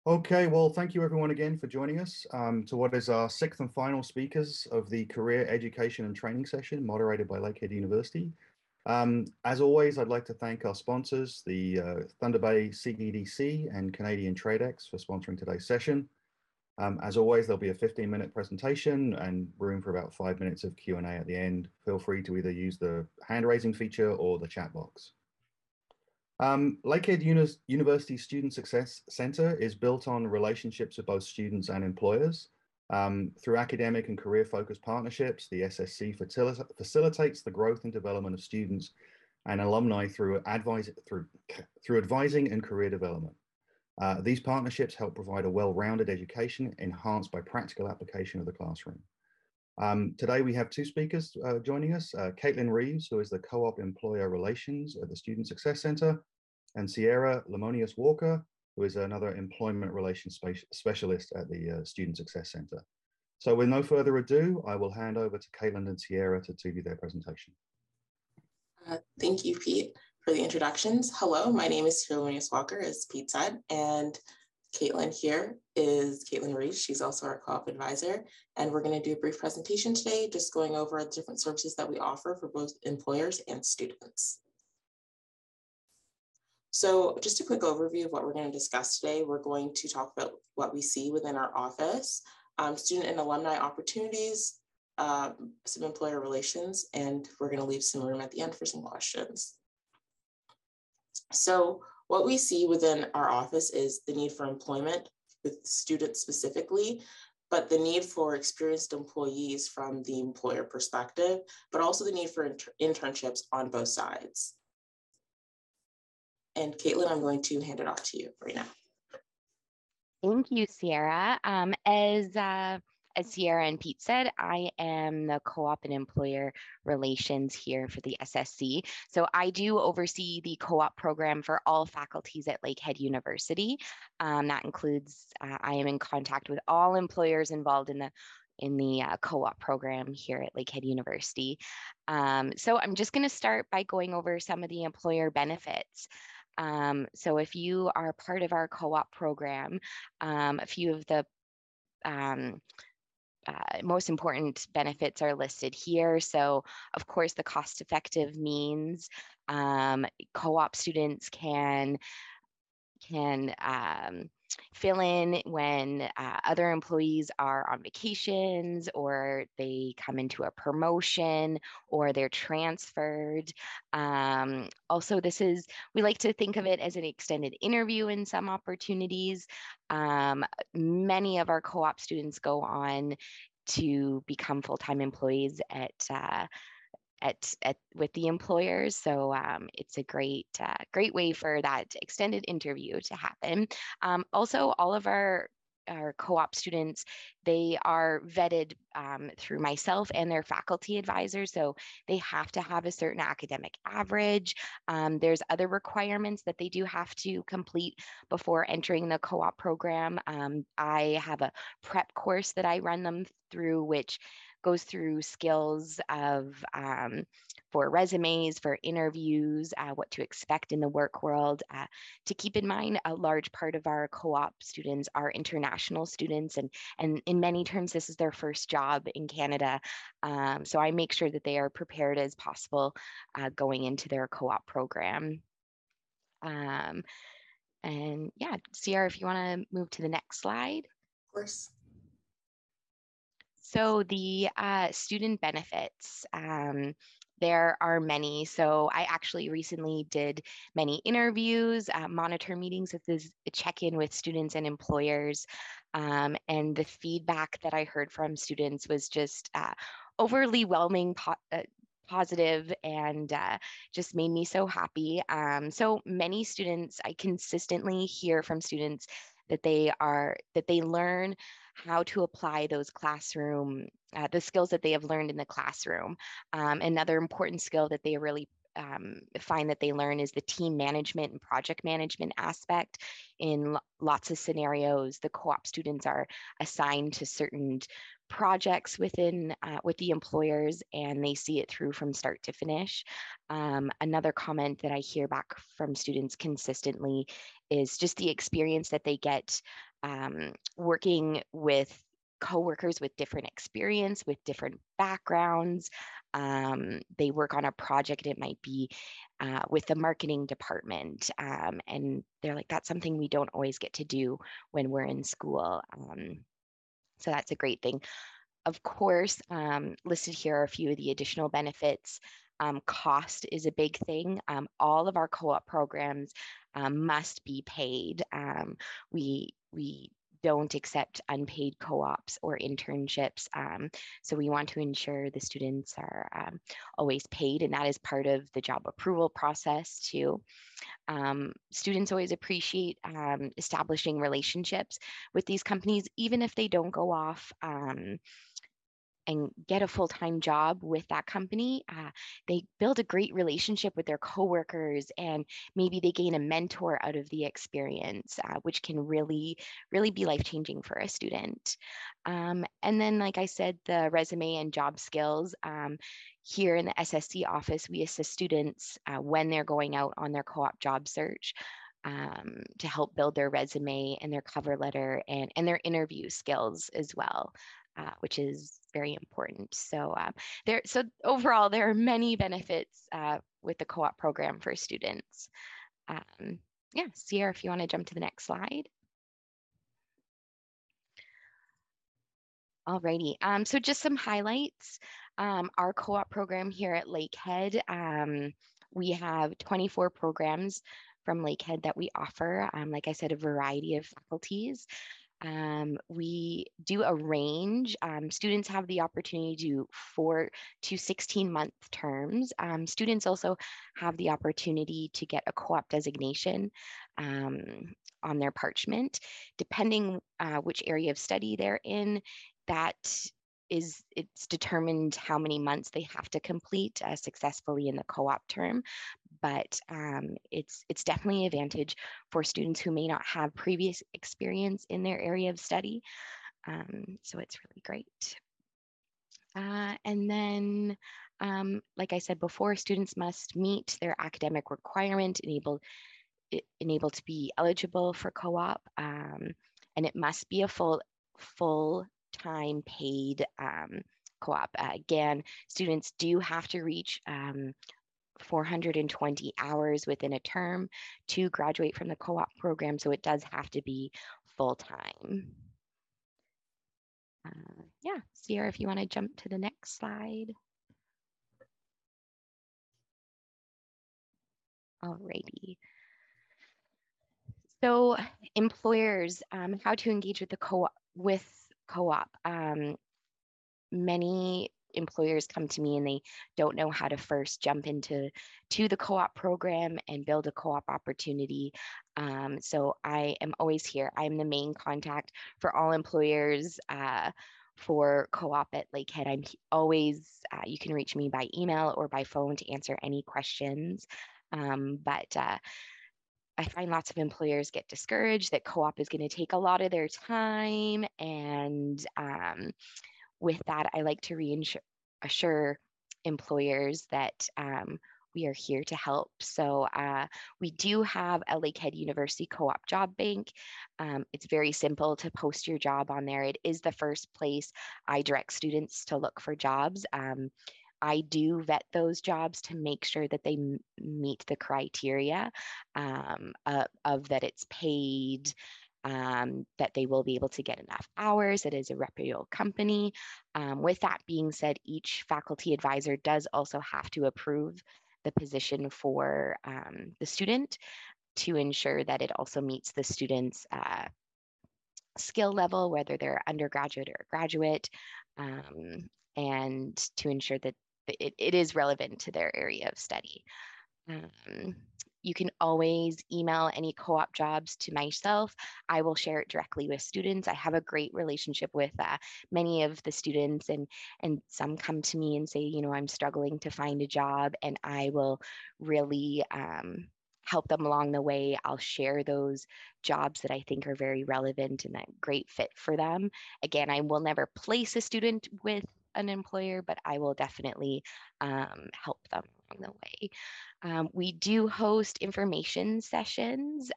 Okay, well, thank you everyone again for joining us to what is our sixth and final speakers of the Career Education and Training session moderated by Lakehead University. As always, I'd like to thank our sponsors, the Thunder Bay CEDC and Canadian TradeX for sponsoring today's session. As always, there'll be a 15-minute presentation and room for about 5 minutes of Q&A at the end. Feel free to either use the hand-raising feature or the chat box. Lakehead University Student Success Center is built on relationships with both students and employers. Through academic and career-focused partnerships, the SSC facilitates the growth and development of students and alumni through advising and career development. These partnerships help provide a well-rounded education enhanced by practical application of the classroom. Today we have two speakers joining us, Caitlin Reeves, who is the Co-op Employer Relations at the Student Success Center, and Sierra Lemonius-Walker, who is another Employment Relations Specialist at the Student Success Center. So with no further ado, I will hand over to Caitlin and Sierra to do their presentation. Thank you, Pete, for the introductions. Hello, my name is Sierra Lemonius-Walker, as Pete said, and Caitlin here is Caitlin Reeves. She's also our co-op advisor. And we're going to do a brief presentation today, just going over the different services that we offer for both employers and students. So just a quick overview of what we're going to discuss today. We're going to talk about what we see within our office, student and alumni opportunities, some employer relations, and we're going to leave some room at the end for some questions. So what we see within our office is the need for employment with students specifically, but the need for experienced employees from the employer perspective, but also the need for internships on both sides. And Caitlin, I'm going to hand it off to you right now. Thank you, Sierra. As Sierra and Pete said, I am the co-op and employer relations here for the SSC. So I do oversee the co-op program for all faculties at Lakehead University. That includes, I am in contact with all employers involved in the co-op program here at Lakehead University. So I'm just going to start by going over some of the employer benefits. So if you are part of our co-op program, a few of the most important benefits are listed here. So of course, the cost-effective means co-op students can fill in when other employees are on vacations, or they come into a promotion, or they're transferred. Also, we like to think of it as an extended interview in some opportunities. Many of our co-op students go on to become full-time employees with the employers. So it's a great way for that extended interview to happen. Also, all of our co-op students, they are vetted through myself and their faculty advisors. So they have to have a certain academic average. There's other requirements that they do have to complete before entering the co-op program. I have a prep course that I run them through, which goes through skills of for resumes, for interviews, what to expect in the work world. To keep in mind, a large part of our co-op students are international students, and in many terms, this is their first job in Canada. So I make sure that they are prepared as possible going into their co-op program. And yeah, Sierra, if you want to move to the next slide. Of course. So the student benefits, there are many. So I actually recently did many interviews, monitor meetings with this check-in with students and employers. And the feedback that I heard from students was just overly whelming, positive, and just made me so happy. So many students, I consistently hear from students that they learn how to apply those classroom, the skills that they have learned in the classroom. Another important skill that they really find that they learn is the team management and project management aspect. In lots of scenarios, the co-op students are assigned to certain projects with the employers, and they see it through from start to finish. Another comment that I hear back from students consistently is just the experience that they get working with coworkers with different experience, with different backgrounds. They work on a project, it might be with the marketing department. And they're like, that's something we don't always get to do when we're in school. So that's a great thing. Of course, listed here are a few of the additional benefits. Cost is a big thing. All of our co-op programs must be paid. We don't accept unpaid co-ops or internships. So we want to ensure the students are always paid, and that is part of the job approval process too. Students always appreciate establishing relationships with these companies, even if they don't go off and get a full-time job with that company. They build a great relationship with their coworkers, and maybe they gain a mentor out of the experience, which can really, really be life-changing for a student. And then, like I said, the resume and job skills. Here in the SSC office, we assist students when they're going out on their co-op job search to help build their resume and their cover letter and their interview skills as well. Which is very important. So so overall, there are many benefits with the co-op program for students. Yeah, Sierra, if you want to jump to the next slide. Alrighty, so just some highlights. Our co-op program here at Lakehead, we have 24 programs from Lakehead that we offer. Like I said, a variety of faculties. We do a range. Students have the opportunity to do 4 to 16-month terms. Students also have the opportunity to get a co-op designation on their parchment. Depending which area of study they're in, it's determined how many months they have to complete successfully in the co-op term. But it's definitely an advantage for students who may not have previous experience in their area of study. So it's really great. And then, like I said before, students must meet their academic requirement, enabled to be eligible for co-op, and it must be a full-time paid co-op. Again, students do have to reach 420 hours within a term to graduate from the co-op program, so it does have to be full-time. Yeah, Sierra, if you want to jump to the next slide. Alrighty. So employers, how to engage with the co-op. Many employers come to me and they don't know how to first jump into the co-op program and build a co-op opportunity. So I am always here. I'm the main contact for all employers for co-op at Lakehead. I'm always, you can reach me by email or by phone to answer any questions. But I find lots of employers get discouraged that co-op is going to take a lot of their time, and with that, I like to reassure employers that we are here to help. So we do have a Lakehead University co-op job bank. It's very simple to post your job on there. It is the first place I direct students to look for jobs. I do vet those jobs to make sure that they meet the criteria of that it's paid, that they will be able to get enough hours, it is a reputable company. With that being said, each faculty advisor does also have to approve the position for the student to ensure that it also meets the student's skill level, whether they're undergraduate or graduate, and to ensure that it is relevant to their area of study. You can always email any co-op jobs to myself. I will share it directly with students. I have a great relationship with many of the students, and some come to me and say, you know, I'm struggling to find a job, and I will really help them along the way. I'll share those jobs that I think are very relevant and a great fit for them. Again, I will never place a student with an employer, but I will definitely help them along the way. We do host information sessions.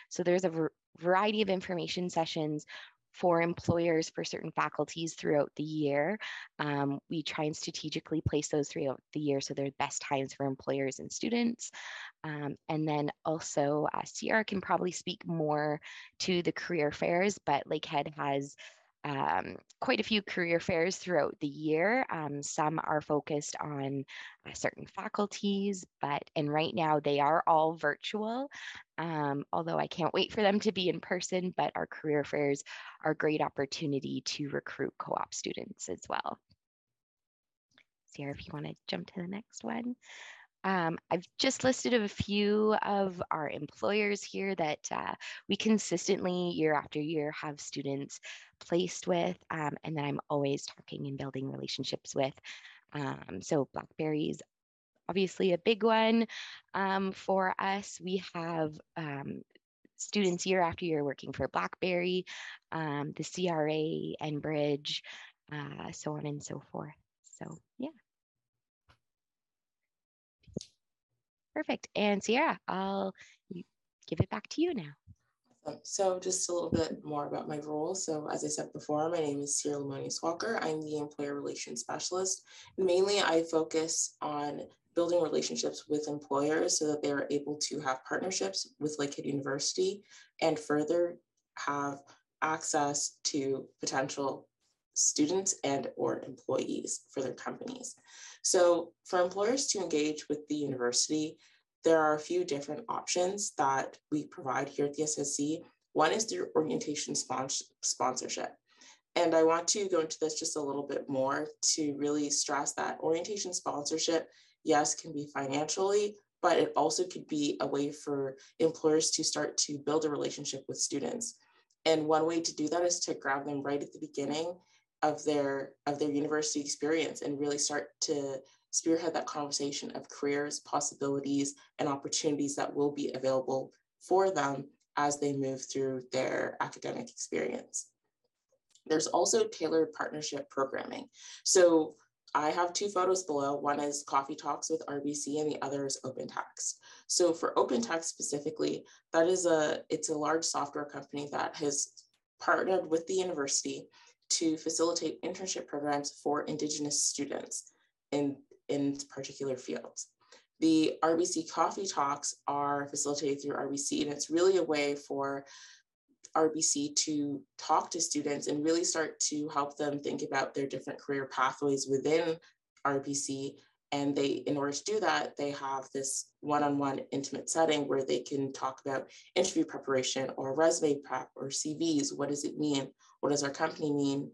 So there's a variety of information sessions for employers for certain faculties throughout the year. We try and strategically place those throughout the year so they're best times for employers and students. And then also Sierra can probably speak more to the career fairs, but Lakehead has quite a few career fairs throughout the year. Some are focused on certain faculties, and right now they are all virtual, although I can't wait for them to be in person, but our career fairs are a great opportunity to recruit co-op students as well. Sierra, if you want to jump to the next one. I've just listed a few of our employers here that we consistently year after year have students placed with, and that I'm always talking and building relationships with. So BlackBerry's obviously a big one for us. We have students year after year working for BlackBerry, the CRA, Enbridge, so on and so forth. So yeah. Perfect. And Sierra, I'll give it back to you now. So just a little bit more about my role. So as I said before, my name is Sierra Lemonius-Walker. I'm the Employer Relations Specialist. And mainly I focus on building relationships with employers so that they are able to have partnerships with Lakehead University and further have access to potential students and or employees for their companies. So for employers to engage with the university, there are a few different options that we provide here at the SSC. One is through orientation sponsorship. And I want to go into this just a little bit more to really stress that orientation sponsorship, yes, can be financially, but it also could be a way for employers to start to build a relationship with students. And one way to do that is to grab them right at the beginning of their university experience and really start to spearhead that conversation of careers, possibilities, and opportunities that will be available for them as they move through their academic experience. There's also tailored partnership programming. So I have two photos below. One is Coffee Talks with RBC and the other is OpenText. So for OpenText specifically, it's a large software company that has partnered with the university to facilitate internship programs for Indigenous students in particular fields. The RBC Coffee Talks are facilitated through RBC, and it's really a way for RBC to talk to students and really start to help them think about their different career pathways within RBC. And in order to do that, they have this one-on-one intimate setting where they can talk about interview preparation or resume prep or CVs. What does it mean? What does our company mean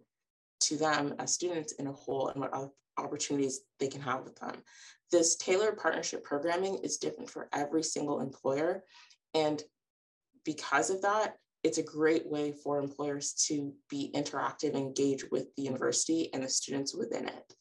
to them as students in a whole, and what opportunities they can have with them? This tailored partnership programming is different for every single employer. And because of that, it's a great way for employers to be interactive and engage with the university and the students within it.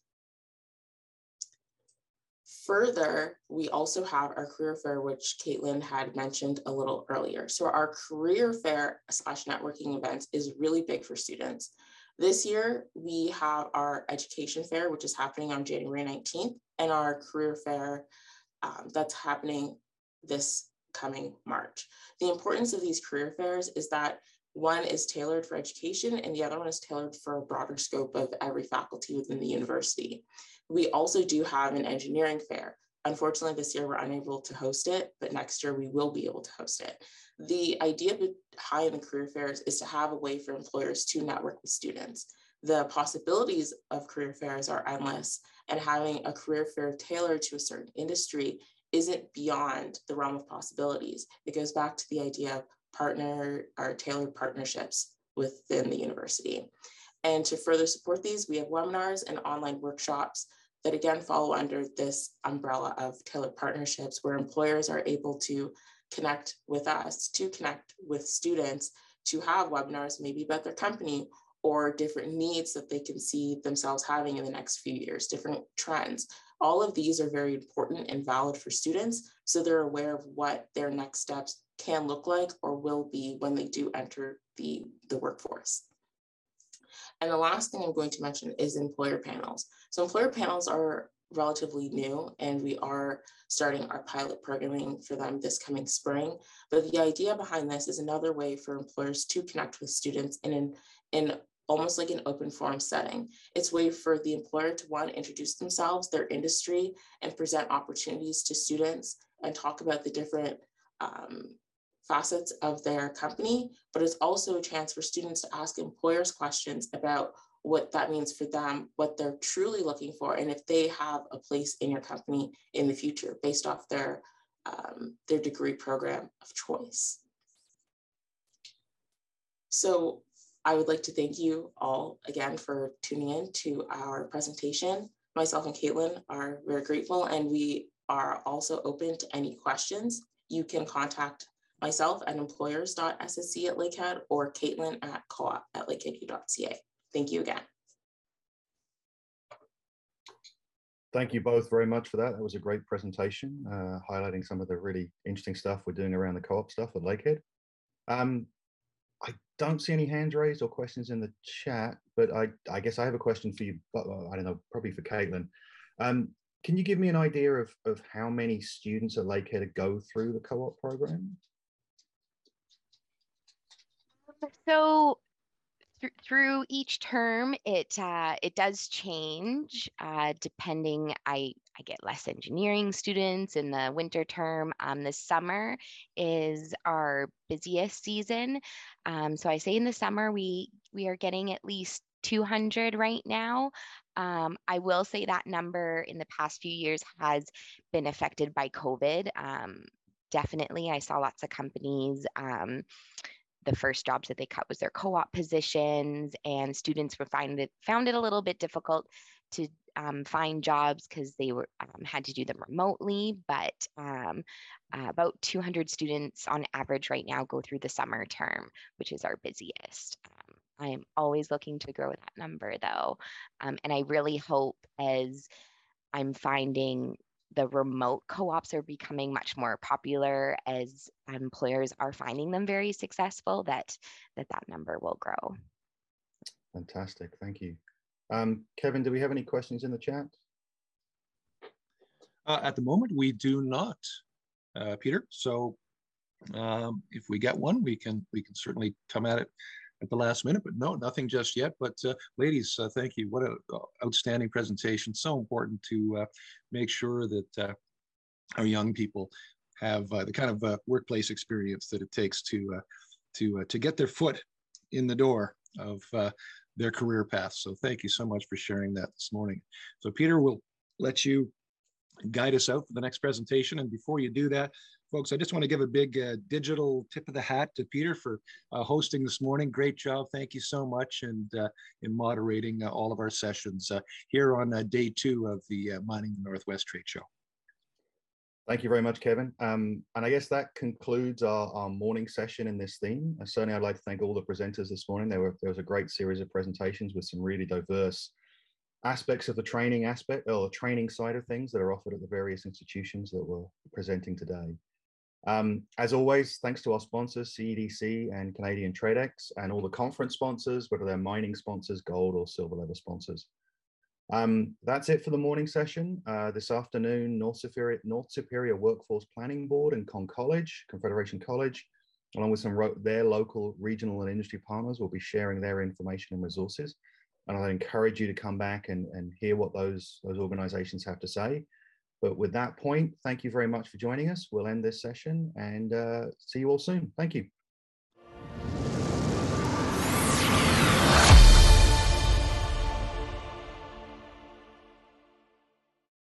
Further, we also have our career fair, which Caitlin had mentioned a little earlier. So our career fair / networking events is really big for students. This year, we have our education fair, which is happening on January 19th, and our career fair that's happening this coming March. The importance of these career fairs is that one is tailored for education and the other one is tailored for a broader scope of every faculty within the university. We also do have an engineering fair. Unfortunately, this year we're unable to host it, but next year we will be able to host it. The idea behind the career fairs is to have a way for employers to network with students. The possibilities of career fairs are endless, and having a career fair tailored to a certain industry isn't beyond the realm of possibilities. It goes back to the idea of tailored partnerships within the university. And to further support these, we have webinars and online workshops that again follow under this umbrella of tailored partnerships, where employers are able to connect with us, to connect with students, to have webinars maybe about their company or different needs that they can see themselves having in the next few years, different trends. All of these are very important and valid for students, so they're aware of what their next steps can look like or will be when they do enter the workforce. And the last thing I'm going to mention is employer panels. So employer panels are relatively new, and we are starting our pilot programming for them this coming spring. But the idea behind this is another way for employers to connect with students in almost like an open forum setting. It's a way for the employer to, one, introduce themselves, their industry, and present opportunities to students and talk about the different facets of their company. But it's also a chance for students to ask employers questions about what that means for them, what they're truly looking for, and if they have a place in your company in the future based off their degree program of choice. So I would like to thank you all again for tuning in to our presentation. Myself and Caitlin are very grateful, and we are also open to any questions. You can contact myself at employers.ssc@Lakehead or Caitlin at coop@lakeheadu.ca. Thank you again. Thank you both very much for that. That was a great presentation, highlighting some of the really interesting stuff we're doing around the co-op stuff at Lakehead. I don't see any hands raised or questions in the chat, but I guess I have a question for you, but I don't know, probably for Caitlin. Can you give me an idea of how many students at Lakehead go through the co-op program? So through each term, it does change depending. I get less engineering students in the winter term. The summer is our busiest season. So I say in the summer we are getting at least 200 right now. I will say that number in the past few years has been affected by COVID. Definitely, I saw lots of companies. The first jobs that they cut was their co-op positions, and students were found it a little bit difficult to find jobs because they were had to do them remotely. But about 200 students on average right now go through the summer term, which is our busiest. I am always looking to grow that number though, and I really hope, as I'm finding the remote co-ops are becoming much more popular, as employers are finding them very successful, that number will grow. Fantastic, thank you. Kevin, do we have any questions in the chat? At the moment, we do not, Peter. So if we get one, we can certainly come at it at the last minute, but no, nothing just yet. But ladies, thank you. What an outstanding presentation. So important to make sure that our young people have the kind of workplace experience that it takes to get their foot in the door of their career path. So thank you so much for sharing that this morning. So Peter, we'll let you guide us out for the next presentation. And before you do that, folks, I just want to give a big digital tip of the hat to Peter for hosting this morning. Great job. Thank you so much. And in moderating all of our sessions here on day 2 of the Mining the Northwest Trade Show. Thank you very much, Kevin. And I guess that concludes our morning session in this theme. Certainly, I'd like to thank all the presenters this morning. There was a great series of presentations with some really diverse aspects of the training aspect, or the training side of things that are offered at the various institutions that we're presenting today. As always, thanks to our sponsors, CEDC and Canadian TradeX, and all the conference sponsors, whether they're mining sponsors, gold or silver level sponsors. That's it for the morning session. This afternoon, North Superior Workforce Planning Board and Confederation College, along with some their local, regional and industry partners, will be sharing their information and resources. And I encourage you to come back and hear what those organizations have to say. But with that point, thank you very much for joining us. We'll end this session and see you all soon. Thank you.